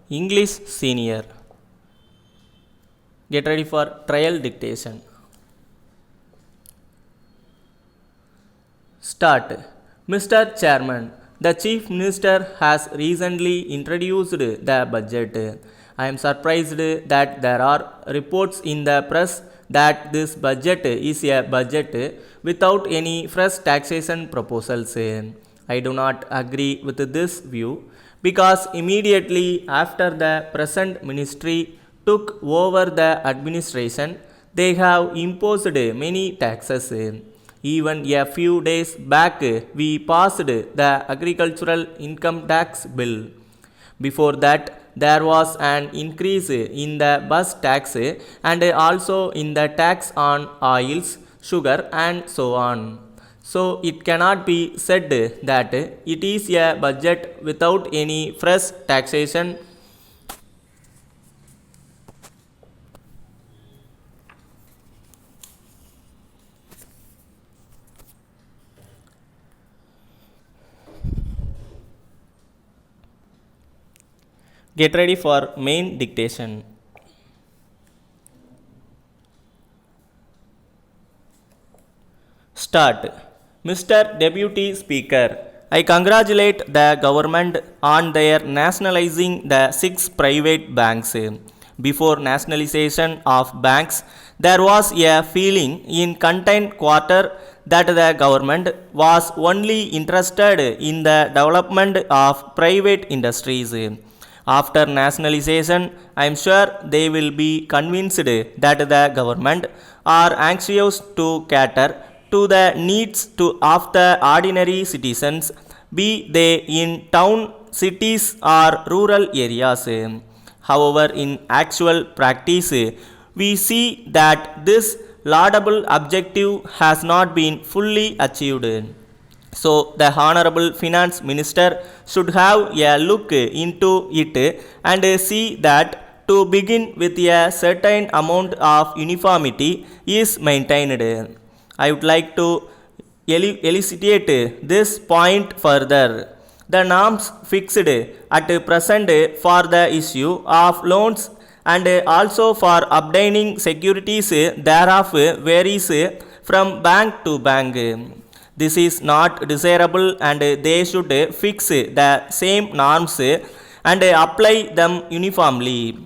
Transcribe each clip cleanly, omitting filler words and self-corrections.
English Senior. Get ready for trial dictation. Start. Mr. Chairman, the Chief Minister has recently introduced the budget. I am surprised that there are reports in the press that this budget is a budget without any fresh taxation proposals. I do not agree with this view because immediately after the present ministry took over the administration, they have imposed many taxes. Even a few days back, we passed the agricultural income tax bill. Before that, there was an increase in the bus tax and also in the tax on oils, sugar, and so on. So, it cannot be said that it is a budget without any fresh taxation. Get ready for main dictation. Start. Mr. Deputy Speaker, I congratulate the government on their nationalizing the 6 private banks. Before nationalization of banks, there was a feeling in content quarter that the government was only interested in the development of private industries. After nationalization, I am sure they will be convinced that the government are anxious to cater to the needs of the ordinary citizens, be they in town, cities, or rural areas. However, in actual practice, we see that this laudable objective has not been fully achieved. So, the Honorable Finance Minister should have a look into it and see that to begin with a certain amount of uniformity is maintained. I would like to elucidate this point further. The norms fixed at present for the issue of loans and also for obtaining securities thereof varies from bank to bank. This is not desirable and they should fix the same norms and apply them uniformly.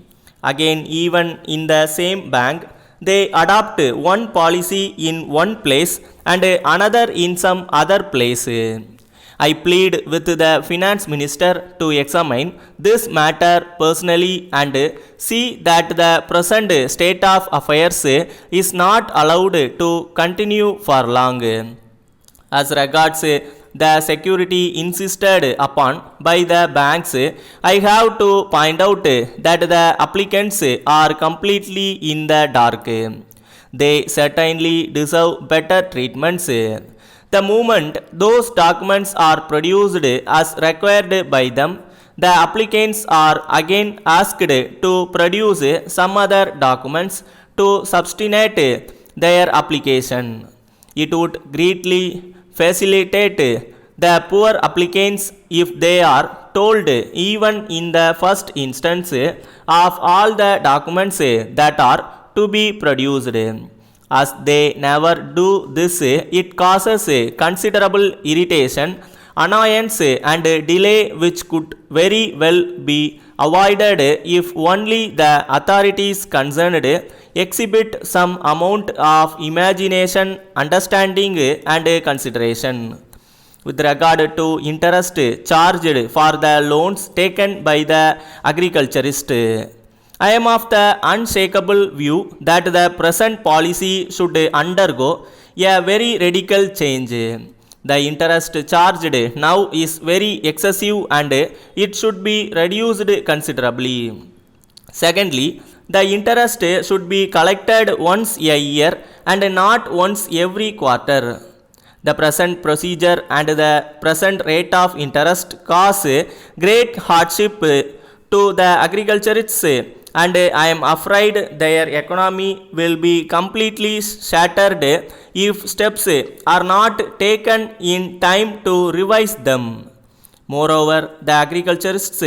Again, even in the same bank, they adopt one policy in one place and another in some other place. I plead with the finance minister to examine this matter personally and see that the present state of affairs is not allowed to continue for long. As regards the security insisted upon by the banks, I have to point out that the applicants are completely in the dark. They certainly deserve better treatments. The moment those documents are produced as required by them, the applicants are again asked to produce some other documents to substantiate their application. It would greatly facilitate the poor applicants if they are told even in the first instance of all the documents that are to be produced. As they never do this, it causes considerable irritation, annoyance and delay which could very well be avoided if only the authorities concerned exhibit some amount of imagination, understanding and consideration. With regard to interest charged for the loans taken by the agriculturist, I am of the unshakable view that the present policy should undergo a very radical change. The interest charged now is very excessive and it should be reduced considerably. Secondly, the interest should be collected once a year and not once every quarter. The present procedure and the present rate of interest cause great hardship to the agriculturists and I am afraid their economy will be completely shattered if steps are not taken in time to revise them. Moreover, the agriculturists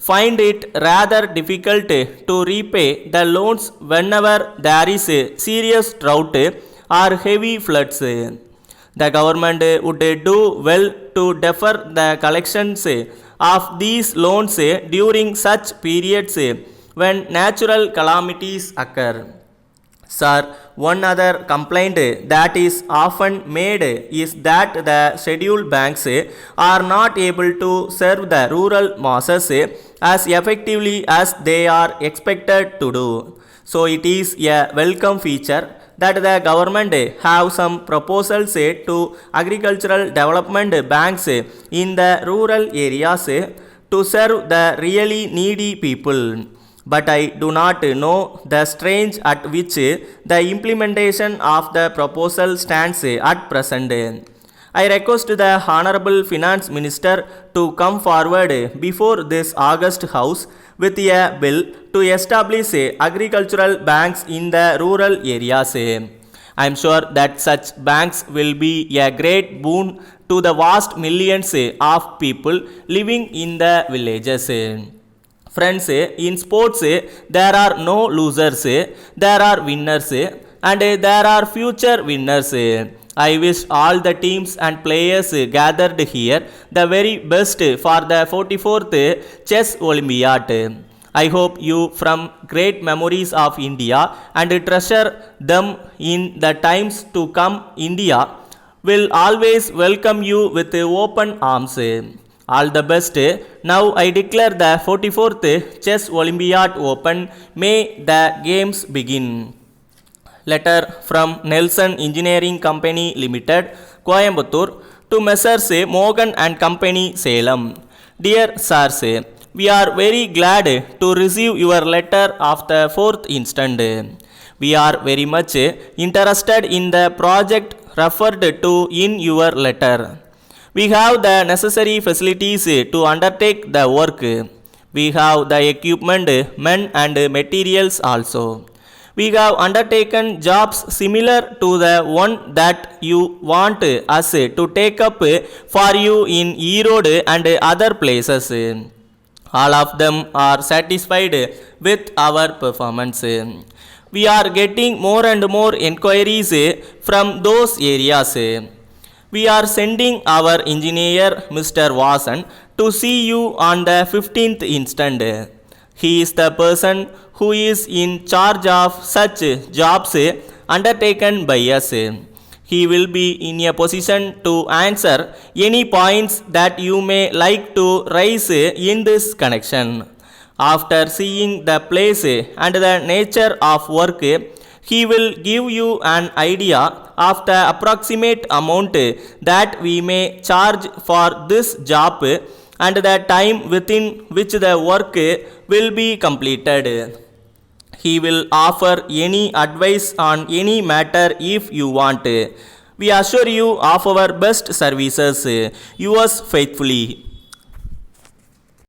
find it rather difficult to repay the loans whenever there is a serious drought or heavy floods. The government would do well to defer the collections of these loans during such periods when natural calamities occur. Sir, one other complaint that is often made is that the scheduled banks are not able to serve the rural masses as effectively as they are expected to do. So it is a welcome feature that the government have some proposals to agricultural development banks in the rural areas to serve the really needy people. But I do not know the stage at which the implementation of the proposal stands at present. I request the Honorable Finance Minister to come forward before this August House with a bill to establish agricultural banks in the rural areas. I am sure that such banks will be a great boon to the vast millions of people living in the villages. Friends, in sports, there are no losers, there are winners, and there are future winners. I wish all the teams and players gathered here the very best for the 44th Chess Olympiad. I hope you from great memories of India and treasure them in the times to come. India will always welcome you with open arms. All the best. Now I declare the 44th Chess Olympiad open. May the games begin. Letter from Nelson Engineering Company Limited, Coimbatore, to Messrs. Morgan and Company, Salem. Dear Sirs, we are very glad to receive your letter of the 4th instant. We are very much interested in the project referred to in your letter. We have the necessary facilities to undertake the work. We have the equipment, men and materials also. We have undertaken jobs similar to the one that you want us to take up for you in Erode and other places. All of them are satisfied with our performance. We are getting more and more inquiries from those areas. We are sending our engineer Mr. Vasan to see you on the 15th instant. He is the person who is in charge of such jobs undertaken by us. He will be in a position to answer any points that you may like to raise in this connection. After seeing the place and the nature of work, he will give you an idea of the approximate amount that we may charge for this job and the time within which the work will be completed. He will offer any advice on any matter if you want. We assure you of our best services. Yours faithfully,